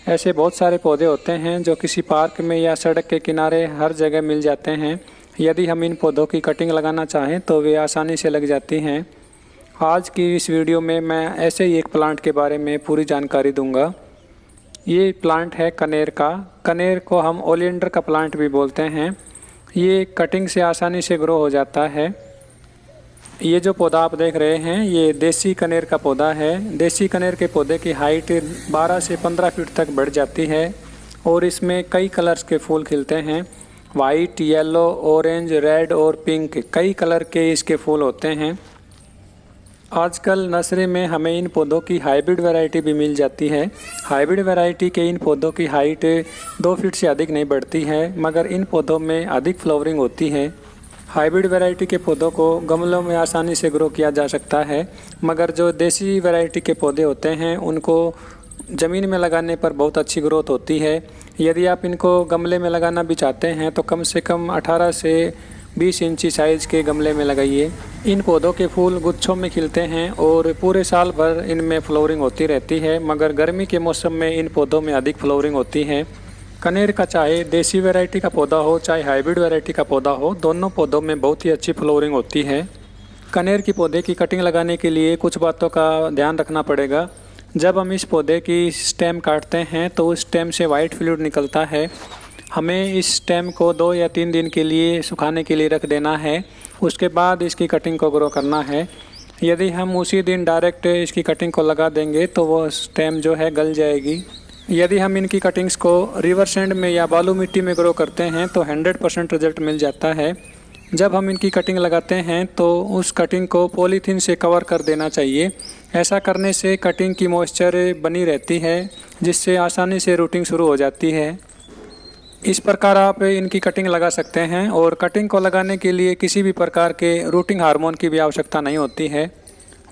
ऐसे बहुत सारे पौधे होते हैं जो किसी पार्क में या सड़क के किनारे हर जगह मिल जाते हैं। यदि हम इन पौधों की कटिंग लगाना चाहें तो वे आसानी से लग जाती हैं। आज की इस वीडियो में मैं ऐसे ही एक प्लांट के बारे में पूरी जानकारी दूंगा। ये प्लांट है कनेर का। कनेर को हम ओलिएंडर का प्लांट भी बोलते हैं। ये कटिंग से आसानी से ग्रो हो जाता है। ये जो पौधा आप देख रहे हैं ये देसी कनेर का पौधा है। देसी कनेर के पौधे की हाइट 12 से 15 फीट तक बढ़ जाती है और इसमें कई कलर्स के फूल खिलते हैं। वाइट, येलो, ऑरेंज, रेड और पिंक कई कलर के इसके फूल होते हैं। आजकल नर्सरी में हमें इन पौधों की हाइब्रिड वैरायटी भी मिल जाती है। हाइब्रिड वैरायटी के इन पौधों की हाइट 2 फीट से अधिक नहीं बढ़ती है, मगर इन पौधों में अधिक फ्लावरिंग होती है। हाइब्रिड वैरायटी के पौधों को गमलों में आसानी से ग्रो किया जा सकता है, मगर जो देसी वैरायटी के पौधे होते हैं उनको ज़मीन में लगाने पर बहुत अच्छी ग्रोथ होती है। यदि आप इनको गमले में लगाना भी चाहते हैं तो कम से कम 18 से 20 इंची साइज़ के गमले में लगाइए। इन पौधों के फूल गुच्छों में खिलते हैं और पूरे साल भर इनमें फ्लावरिंग होती रहती है, मगर गर्मी के मौसम में इन पौधों में अधिक फ्लावरिंग होती है। कनेर का चाहे देसी वैरायटी का पौधा हो चाहे हाइब्रिड वैरायटी का पौधा हो, दोनों पौधों में बहुत ही अच्छी फ्लावरिंग होती है। कनेर की पौधे की कटिंग लगाने के लिए कुछ बातों का ध्यान रखना पड़ेगा। जब हम इस पौधे की स्टेम काटते हैं तो उस स्टेम से वाइट फ्लूइड निकलता है। हमें इस स्टेम को 2 या 3 दिन के लिए सुखाने के लिए रख देना है। उसके बाद इसकी कटिंग को ग्रो करना है। यदि हम उसी दिन डायरेक्ट इसकी कटिंग को लगा देंगे तो वो स्टेम जो है गल जाएगी। यदि हम इनकी कटिंग्स को रिवर सैंड में या बालू मिट्टी में ग्रो करते हैं तो 100% रिजल्ट मिल जाता है। जब हम इनकी कटिंग लगाते हैं तो उस कटिंग को पॉलीथीन से कवर कर देना चाहिए। ऐसा करने से कटिंग की मॉइस्चर बनी रहती है, जिससे आसानी से रूटिंग शुरू हो जाती है। इस प्रकार आप इनकी कटिंग लगा सकते हैं और कटिंग को लगाने के लिए किसी भी प्रकार के रूटिंग हार्मोन की भी आवश्यकता नहीं होती है।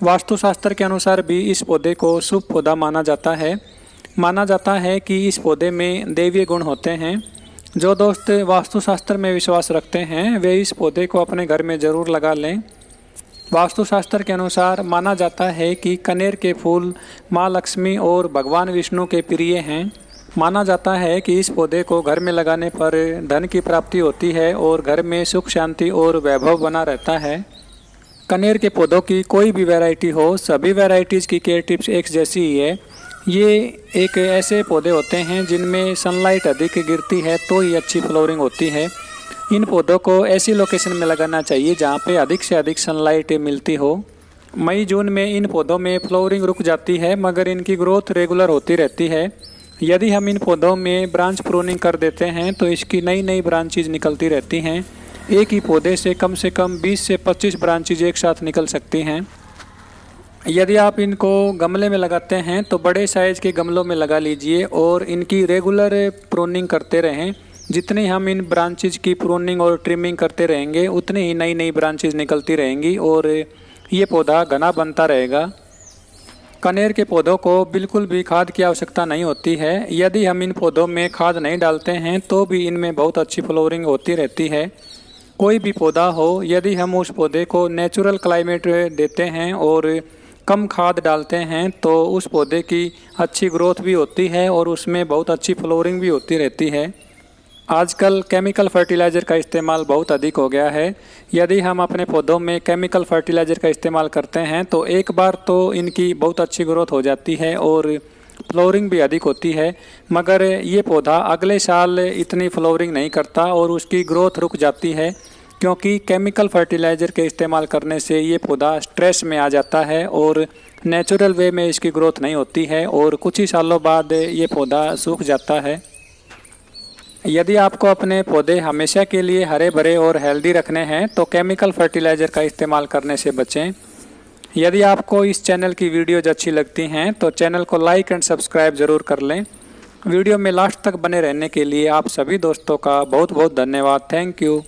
वास्तुशास्त्र के अनुसार भी इस पौधे को शुभ पौधा माना जाता है। माना जाता है कि इस पौधे में दैवीय गुण होते हैं। जो दोस्त वास्तुशास्त्र में विश्वास रखते हैं वे इस पौधे को अपने घर में ज़रूर लगा लें। वास्तुशास्त्र के अनुसार माना जाता है कि कनेर के फूल माँ लक्ष्मी और भगवान विष्णु के प्रिय हैं। माना जाता है कि इस पौधे को घर में लगाने पर धन की प्राप्ति होती है और घर में सुख शांति और वैभव बना रहता है। कनेर के पौधों की कोई भी वैरायटी हो, सभी वैरायटीज़ की केयर टिप्स एक जैसी ही है। ये एक ऐसे पौधे होते हैं जिनमें सनलाइट अधिक गिरती है तो ही अच्छी फ्लावरिंग होती है। इन पौधों को ऐसी लोकेशन में लगाना चाहिए जहाँ पे अधिक से अधिक सनलाइट मिलती हो। मई जून में इन पौधों में फ्लावरिंग रुक जाती है, मगर इनकी ग्रोथ रेगुलर होती रहती है। यदि हम इन पौधों में ब्रांच प्रूनिंग कर देते हैं तो इसकी नई नई ब्रांचेज निकलती रहती हैं। एक ही पौधे से कम 20 से 25 ब्रांचेज एक साथ निकल सकती हैं। यदि आप इनको गमले में लगाते हैं तो बड़े साइज़ के गमलों में लगा लीजिए और इनकी रेगुलर प्रूनिंग करते रहें। जितनी हम इन ब्रांचेज की प्रूनिंग और ट्रिमिंग करते रहेंगे उतनी ही नई नई ब्रांचेज निकलती रहेंगी और ये पौधा घना बनता रहेगा। कनेर के पौधों को बिल्कुल भी खाद की आवश्यकता नहीं होती है। यदि हम इन पौधों में खाद नहीं डालते हैं तो भी इनमें बहुत अच्छी फ्लावरिंग होती रहती है। कोई भी पौधा हो, यदि हम उस पौधे को नेचुरल क्लाइमेट देते हैं और कम खाद डालते हैं तो उस पौधे की अच्छी ग्रोथ भी होती है और उसमें बहुत अच्छी फ्लावरिंग भी होती रहती है। आजकल केमिकल फर्टिलाइज़र का इस्तेमाल बहुत अधिक हो गया है। यदि हम अपने पौधों में केमिकल फर्टिलाइज़र का इस्तेमाल करते हैं तो एक बार तो इनकी बहुत अच्छी ग्रोथ हो जाती है और फ्लावरिंग भी अधिक होती है, मगर ये पौधा अगले साल इतनी फ्लावरिंग नहीं करता और उसकी ग्रोथ रुक जाती है, क्योंकि केमिकल फर्टिलाइज़र के इस्तेमाल करने से ये पौधा स्ट्रेस में आ जाता है और नेचुरल वे में इसकी ग्रोथ नहीं होती है और कुछ ही सालों बाद ये पौधा सूख जाता है। यदि आपको अपने पौधे हमेशा के लिए हरे भरे और हेल्दी रखने हैं तो केमिकल फर्टिलाइज़र का इस्तेमाल करने से बचें। यदि आपको इस चैनल की वीडियोज़ अच्छी लगती हैं तो चैनल को लाइक एंड सब्सक्राइब ज़रूर कर लें। वीडियो में लास्ट तक बने रहने के लिए आप सभी दोस्तों का बहुत बहुत धन्यवाद। Thank you.